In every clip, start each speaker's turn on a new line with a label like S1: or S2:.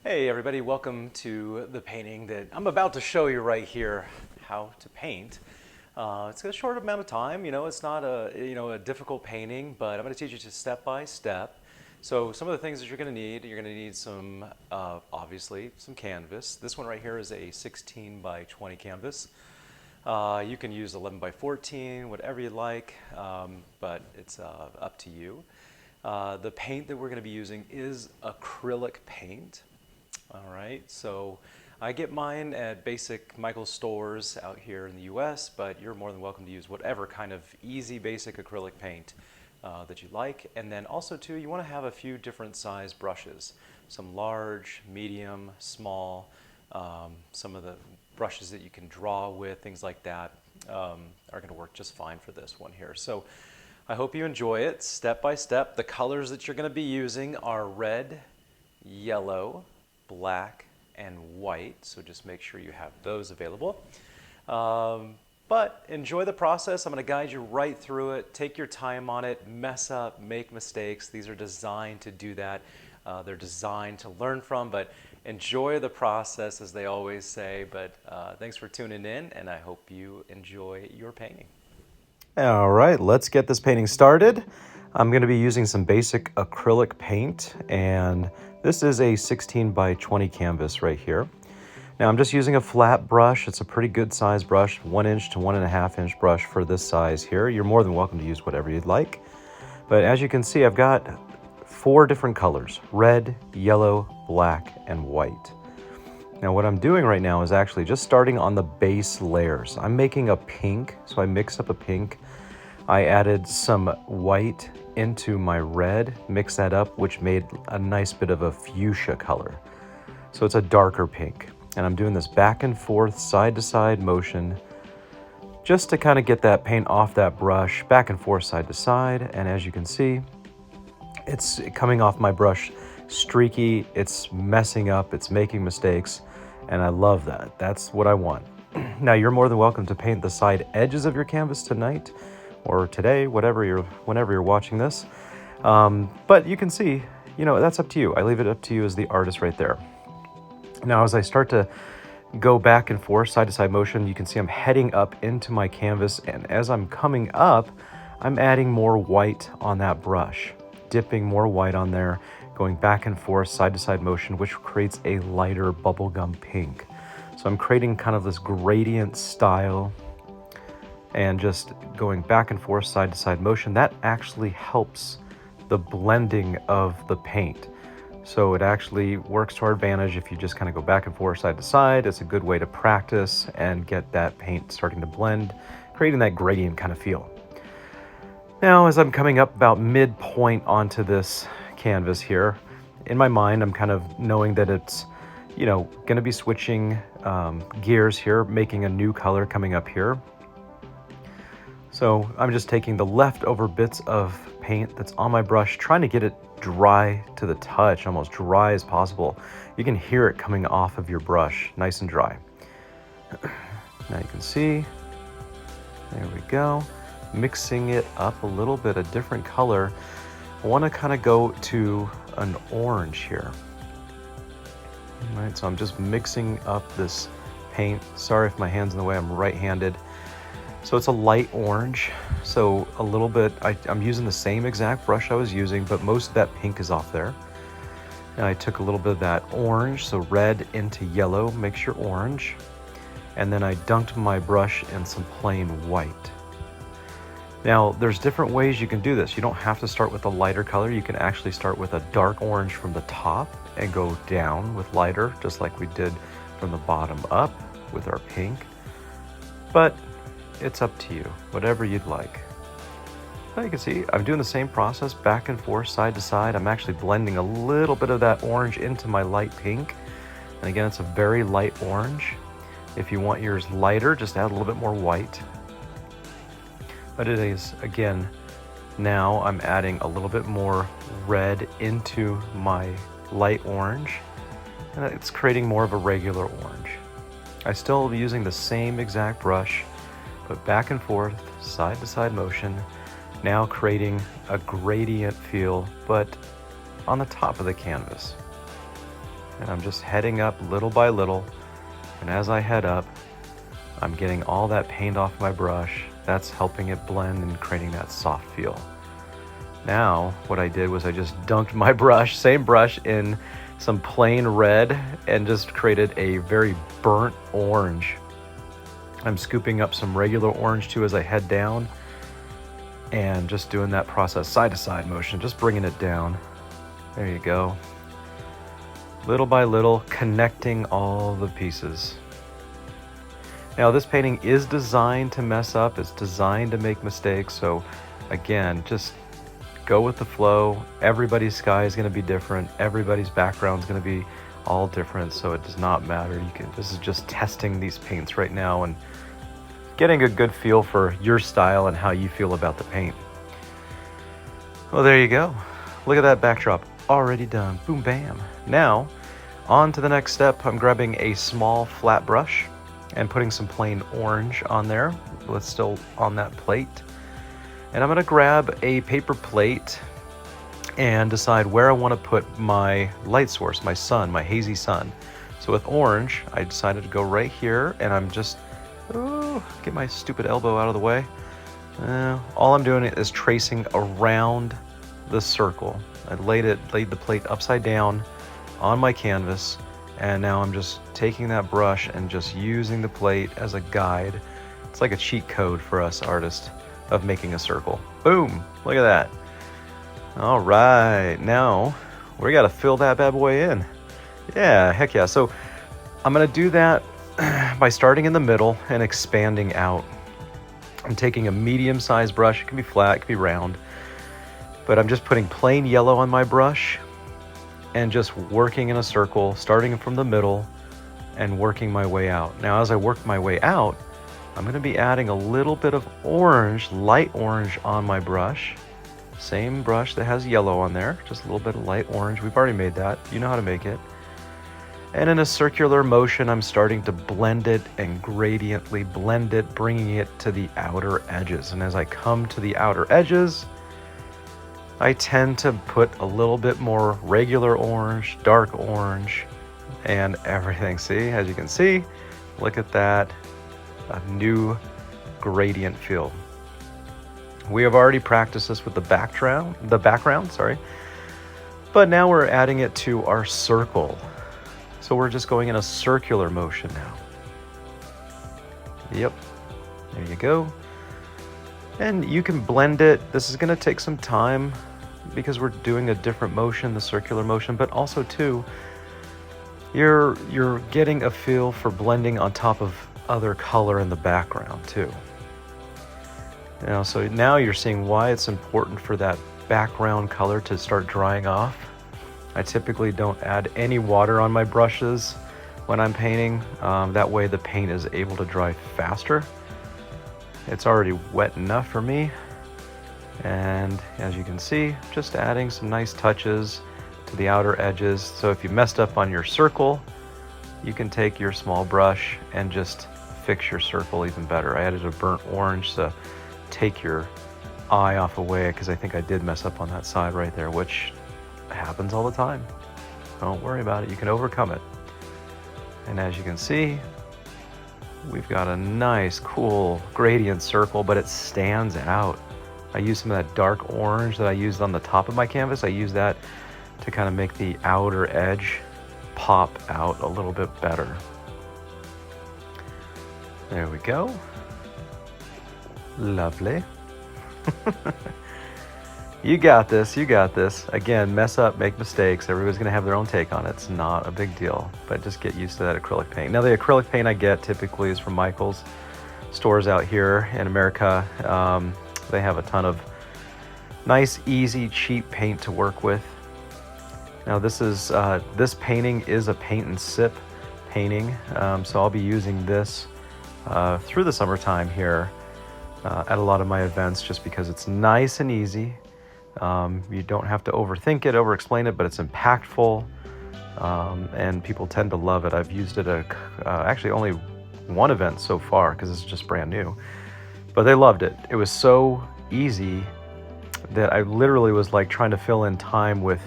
S1: Hey everybody, welcome to the painting that I'm about to show you right here, how to paint. It's a short amount of time, it's not a difficult painting, but I'm going to teach you just step by step. So some of the things that you're going to need some, obviously, some canvas. This one right here is a 16 by 20 canvas. You can use 11 by 14, whatever you like, but it's up to you. The paint that we're going to be using is acrylic paint. All right, so I get mine at basic Michael's stores out here in the US, but you're more than welcome to use whatever kind of easy basic acrylic paint that you like. And then also too, you want to have a few different size brushes, some large, medium, small, some of the brushes that you can draw with, things like that are going to work just fine for this one here. So I hope you enjoy it step by step. The colors that you're going to be using are red, yellow, black, and white, so just make sure you have those available. But enjoy the process. I'm going to guide you right through it. Take your time on it, mess up, make mistakes. These are designed to do that. They're designed to learn from, but enjoy the process, as they always say. But thanks for tuning in, and I hope you enjoy your painting. All right, let's get this painting started. I'm going to be using some basic acrylic paint, and this is a 16 by 20 canvas right here. Now I'm just using a flat brush. It's a pretty good size brush, 1 inch to 1.5 inch brush for this size here. You're more than welcome to use whatever you'd like. But as you can see, I've got 4 different colors: red, yellow, black, and white. Now what I'm doing right now is actually just starting on the base layers. I'm making a pink, so I mixed up a pink. I added some white into my red, mixed that up, which made a nice bit of a fuchsia color. So it's a darker pink. And I'm doing this back and forth, side to side motion, just to kind of get that paint off that brush, back and forth, side to side. And as you can see, it's coming off my brush streaky, it's messing up, it's making mistakes, and I love that. That's what I want. Now you're more than welcome to paint the side edges of your canvas tonight, or today, whenever you're watching this. But you can see, that's up to you. I leave it up to you as the artist right there. Now, as I start to go back and forth, side to side motion, you can see I'm heading up into my canvas. And as I'm coming up, I'm adding more white on that brush, dipping more white on there, going back and forth, side to side motion, which creates a lighter bubblegum pink. So I'm creating kind of this gradient style, and just going back and forth, side to side motion. That actually helps the blending of the paint. So it actually works to our advantage if you just kind of go back and forth, side to side. It's a good way to practice and get that paint starting to blend, creating that gradient kind of feel. Now, as I'm coming up about midpoint onto this canvas here, in my mind, I'm kind of knowing that it's, going to be switching gears here, making a new color coming up here. So I'm just taking the leftover bits of paint that's on my brush, trying to get it dry to the touch, almost dry as possible. You can hear it coming off of your brush, nice and dry. Now you can see, there we go. Mixing it up a little bit, a different color. I want to kind of go to an orange here. All right, so I'm just mixing up this paint. Sorry if my hand's in the way, I'm right-handed. So it's a light orange, so a little bit, I'm using the same exact brush I was using, but most of that pink is off there. And I took a little bit of that orange, so red into yellow makes your orange. And then I dunked my brush in some plain white. Now, there's different ways you can do this. You don't have to start with a lighter color. You can actually start with a dark orange from the top and go down with lighter, just like we did from the bottom up with our pink. But it's up to you, whatever you'd like. Now you can see I'm doing the same process, back and forth, side to side. I'm actually blending a little bit of that orange into my light pink. And again, it's a very light orange. If you want yours lighter, just add a little bit more white. But it is, again, now I'm adding a little bit more red into my light orange, and it's creating more of a regular orange. I still be using the same exact brush, but back and forth, side to side motion, now creating a gradient feel, but on the top of the canvas.
S2: And I'm just heading up little by little. And as I head up, I'm getting all that paint off my brush. That's helping it blend and creating that soft feel. Now, what I did was I just dunked my brush, same brush, in some plain red and just created a very burnt orange. I'm scooping up some regular orange too as I head down and just doing that process, side to side motion, just bringing it down. There you go. Little by little, connecting all the pieces. Now, this painting is designed to mess up. It's designed to make mistakes. So again, just go with the flow. Everybody's sky is going to be different. Everybody's background is going to be all different. So it does not matter. This is just testing these paints right now and getting a good feel for your style and how you feel about the paint. Well, there you go. Look at that backdrop. Already done. Boom, bam. Now, on to the next step. I'm grabbing a small flat brush and putting some plain orange on there. It's still on that plate. And I'm gonna grab a paper plate and decide where I wanna put my light source, my sun, my hazy sun. So with orange, I decided to go right here, and I'm just, get my stupid elbow out of the way. All I'm doing is tracing around the circle. I laid the plate upside down on my canvas, and now I'm just taking that brush and just using the plate as a guide. It's like a cheat code for us artists of making a circle. Boom, look at that. All right, now we gotta fill that bad boy in. Yeah, heck yeah. So I'm gonna do that by starting in the middle and expanding out. I'm taking a medium-sized brush. It can be flat, it can be round, but I'm just putting plain yellow on my brush and just working in a circle, starting from the middle and working my way out. Now, as I work my way out, I'm gonna be adding a little bit of orange, light orange on my brush. Same brush that has yellow on there, just a little bit of light orange. We've already made that. You know how to make it. And in a circular motion, I'm starting to blend it and gradiently blend it, bringing it to the outer edges. And as I come to the outer edges, I tend to put a little bit more regular orange, dark orange, and everything. See, as you can see, look at that, a new gradient feel. We have already practiced this with the background, but now we're adding it to our circle. So we're just going in a circular motion now. Yep, there you go. And you can blend it. This is gonna take some time because we're doing a different motion, the circular motion, but also too, you're getting a feel for blending on top of other color in the background too. You know, so now you're seeing why it's important for that background color to start drying off. I typically don't add any water on my brushes when I'm painting. That way the paint is able to dry faster. It's already wet enough for me. And as you can see, just adding some nice touches to the outer edges. So if you messed up on your circle, you can take your small brush and just fix your circle even better. I added a burnt orange to take your eye off away because I think I did mess up on that side right there, which happens all the time. Don't worry about it, you can overcome it. And as you can see, we've got a nice, cool gradient circle, but it stands out. I used some of that dark orange that I used on the top of my canvas. I used that to kind of make the outer edge pop out a little bit better. There we go. Lovely. You got this, you got this. Again, mess up, make mistakes. Everybody's gonna have their own take on it. It's not a big deal, but just get used to that acrylic paint. Now, the acrylic paint I get typically is from Michael's stores out here in America. They have a ton of nice, easy, cheap paint to work with. Now, this painting is a paint and sip painting, so I'll be using this through the summertime here at a lot of my events, just because it's nice and easy. You don't have to overthink it, over-explain it, but it's impactful, and people tend to love it. I've used it at actually only one event so far because it's just brand new, but they loved it. It was so easy that I literally was like trying to fill in time with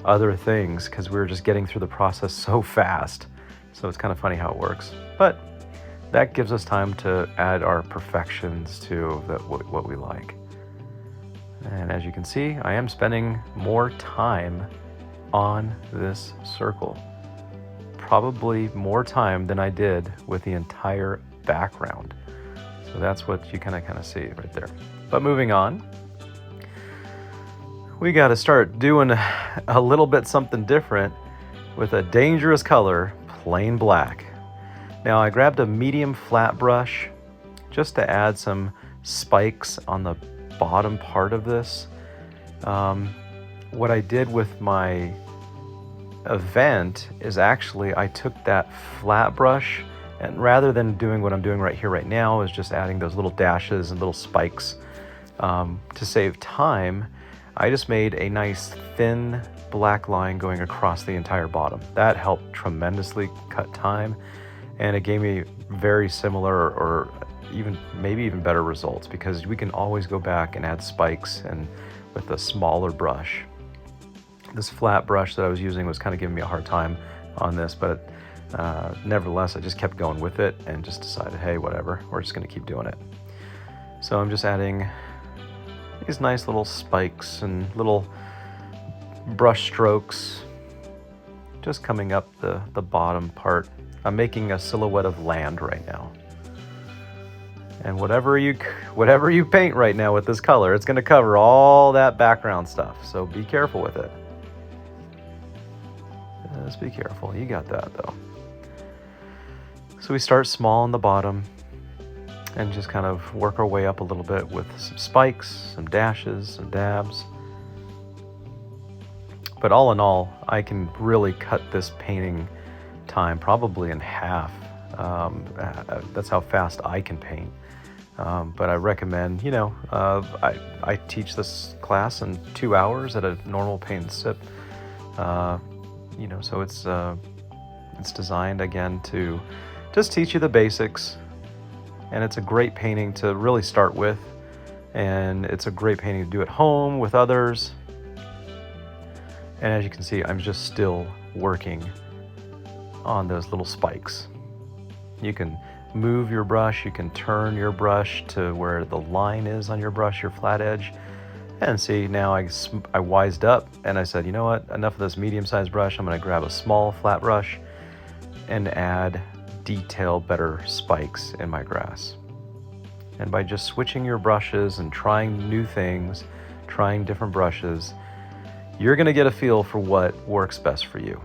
S2: other things because we were just getting through the process so fast. So it's kind of funny how it works. But that gives us time to add our perfections to what we like. And as you can see, I am spending more time on this circle. Probably more time than I did with the entire background. So that's what you kind of see right there. But moving on, we got to start doing a little bit something different with a dangerous color, plain black. Now I grabbed a medium flat brush just to add some spikes on the bottom part of this. What I did with my event is actually I took that flat brush, and rather than doing what I'm doing right here right now is just adding those little dashes and little spikes to save time, I just made a nice thin black line going across the entire bottom. That helped tremendously cut time, and it gave me very similar or maybe even better results because we can always go back and add spikes and with a smaller brush. This flat brush that I was using was kind of giving me a hard time on this, but nevertheless, I just kept going with it and just decided, hey, whatever, we're just going to keep doing it. So I'm just adding these nice little spikes and little brush strokes just coming up the bottom part. I'm making a silhouette of land right now. And whatever you paint right now with this color, it's going to cover all that background stuff. So be careful with it. Just be careful. You got that though. So we start small on the bottom and just kind of work our way up a little bit with some spikes, some dashes, some dabs. But all in all, I can really cut this painting time probably in half. That's how fast I can paint. But I recommend, I teach this class in 2 hours at a normal paint and sip. So it's designed again to just teach you the basics, and it's a great painting to really start with, and it's a great painting to do at home with others. And as you can see, I'm just still working on those little spikes. You can move your brush, you can turn your brush to where the line is on your brush, your flat edge. And see, now I wised up and I said, you know what, enough of this medium-sized brush. I'm going to grab a small flat brush and add detailed, better spikes in my grass. And by just switching your brushes and trying new things, trying different brushes, you're going to get a feel for what works best for you.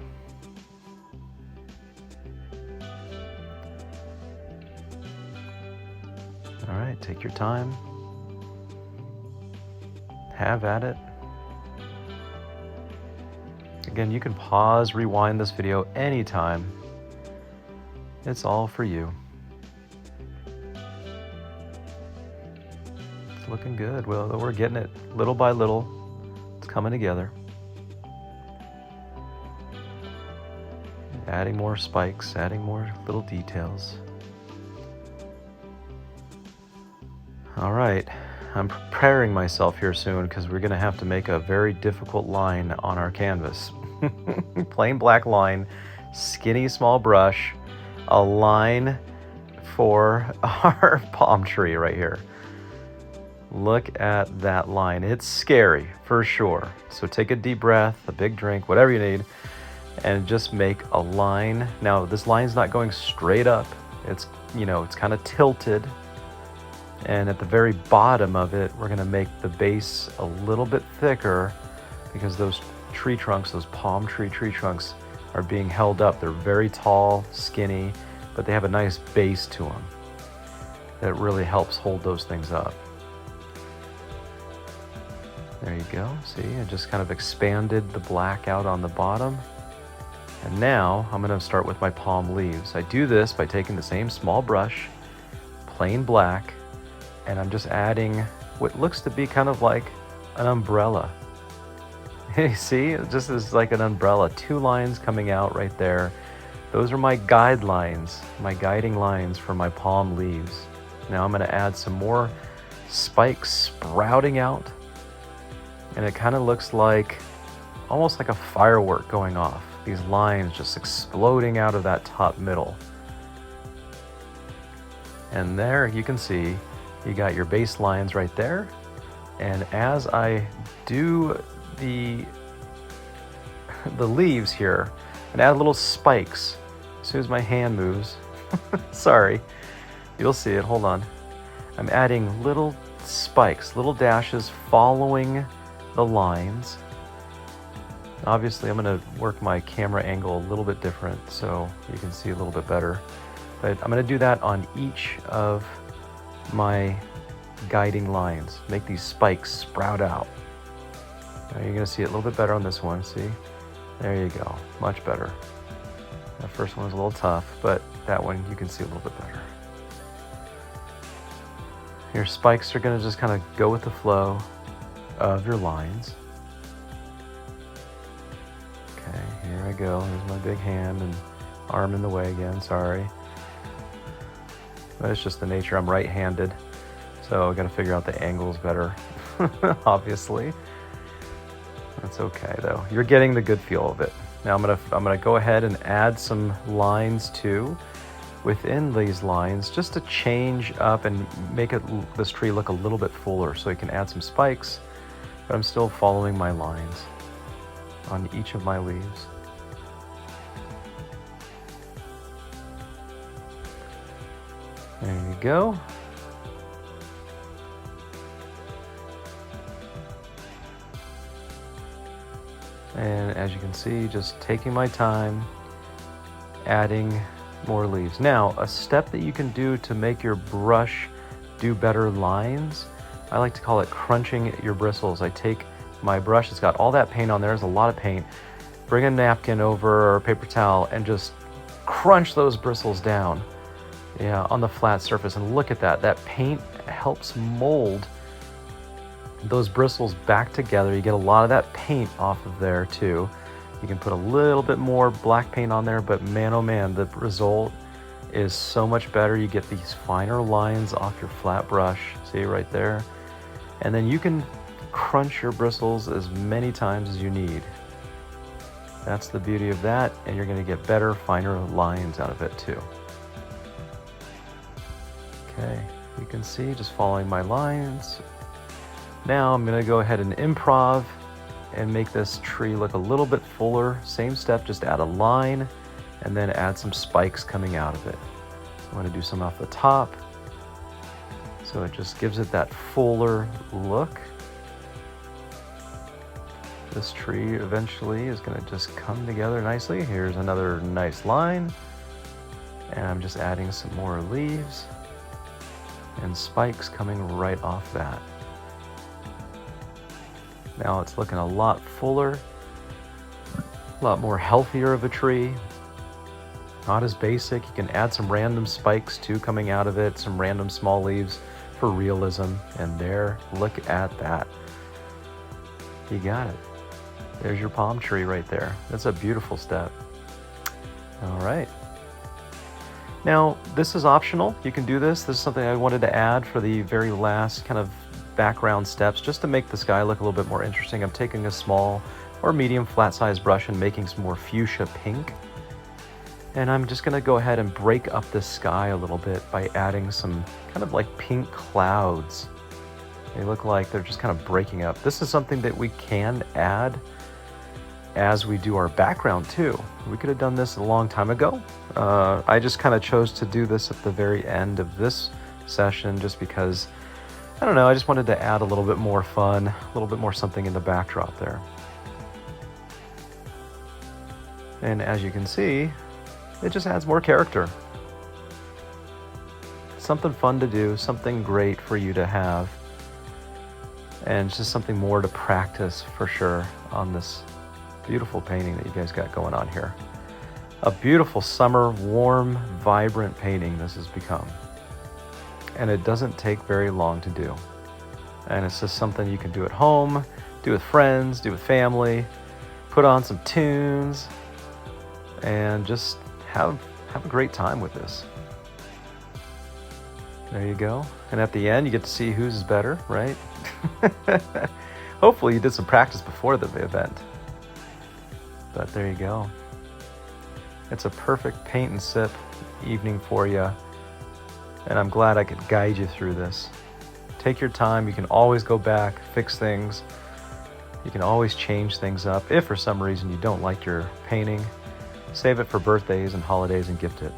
S2: All right, take your time. Have at it. Again, you can pause, rewind this video anytime. It's all for you. It's looking good. Well, we're getting it little by little. It's coming together. Adding more spikes, adding more little details. All right. I'm preparing myself here soon because we're going to have to make a very difficult line on our canvas. Plain black line, skinny small brush, a line for our palm tree right here. Look at that line. It's scary for sure. So take a deep breath, a big drink, whatever you need, and just make a line. Now this line's not going straight up. It's kind of tilted. And at the very bottom of it, we're gonna make the base a little bit thicker because those tree trunks, those palm tree trunks are being held up. They're very tall, skinny, but they have a nice base to them that really helps hold those things up. There you go. See, I just kind of expanded the black out on the bottom. And now I'm gonna start with my palm leaves. I do this by taking the same small brush, plain black, and I'm just adding what looks to be kind of like an umbrella. You see, it just is like an umbrella. 2 lines coming out right there. Those are my guidelines, my guiding lines for my palm leaves. Now I'm gonna add some more spikes sprouting out. And it kind of looks like almost like a firework going off. These lines just exploding out of that top middle. And there you can see you got your base lines right there. And as I do the leaves here and add little spikes as soon as my hand moves, sorry, you'll see it, hold on. I'm adding little spikes, little dashes following the lines. Obviously, I'm going to work my camera angle a little bit different so you can see a little bit better. But I'm going to do that on each of my guiding lines. Make these spikes sprout out. Now you're going to see it a little bit better on this one. See? There you go. Much better. That first one was a little tough, but that one you can see a little bit better. Your spikes are going to just kind of go with the flow of your lines. Okay, here I go. Here's my big hand and arm in the way again, sorry. But it's just the nature, I'm right-handed, so I got to figure out the angles better, obviously. That's okay though. You're getting the good feel of it. Now I'm gonna go ahead and add some lines too within these lines, just to change up and make this tree look a little bit fuller, so you can add some spikes, but I'm still following my lines on each of my leaves. There you go. And as you can see, just taking my time, adding more leaves. Now, a step that you can do to make your brush do better lines, I like to call it crunching your bristles. I take my brush, it's got all that paint on there, there's a lot of paint, bring a napkin over or a paper towel and just crunch those bristles down, yeah, on the flat surface. And look at that, that paint helps mold those bristles back together. You get a lot of that paint off of there too. You can put a little bit more black paint on there, but man, oh man, the result is so much better. You get these finer lines off your flat brush, see right there? And then you can crunch your bristles as many times as you need. That's the beauty of that, and you're gonna get better, finer lines out of it too. Okay, you can see just following my lines. Now I'm gonna go ahead and improv and make this tree look a little bit fuller. Same step, just add a line and then add some spikes coming out of it. I'm gonna do some off the top, so it just gives it that fuller look. This tree eventually is gonna just come together nicely. Here's another nice line, and I'm just adding some more leaves and spikes coming right off that. Now it's looking a lot fuller, a lot more healthier of a tree. Not as basic. You can add some random spikes too coming out of it, some random small leaves for realism. And there, look at that. You got it. There's your palm tree right there. That's a beautiful step. All right. Now, this is optional. You can do this. This is something I wanted to add for the very last kind of background steps, just to make the sky look a little bit more interesting. I'm taking a small or medium flat size brush and making some more fuchsia pink. And I'm just gonna go ahead and break up this sky a little bit by adding some kind of like pink clouds. They look like they're just kind of breaking up. This is something that we can add as we do our background too. We could have done this a long time ago. I just kind of chose to do this at the very end of this session just because, I don't know, I just wanted to add a little bit more fun, a little bit more something in the backdrop there. And as you can see, it just adds more character. Something fun to do, something great for you to have, and it's just something more to practice for sure on this beautiful painting that you guys got going on here. A beautiful summer, warm, vibrant painting this has become. And it doesn't take very long to do. And it's just something you can do at home, do with friends, do with family, put on some tunes, and just have a great time with this. There you go. And at the end, you get to see whose is better, right? Hopefully you did some practice before the event. But there you go. It's a perfect paint and sip evening for you, and I'm glad I could guide you through this. Take your time. You can always go back, fix things. You can always change things up. If for some reason you don't like your painting, save it for birthdays and holidays and gift it.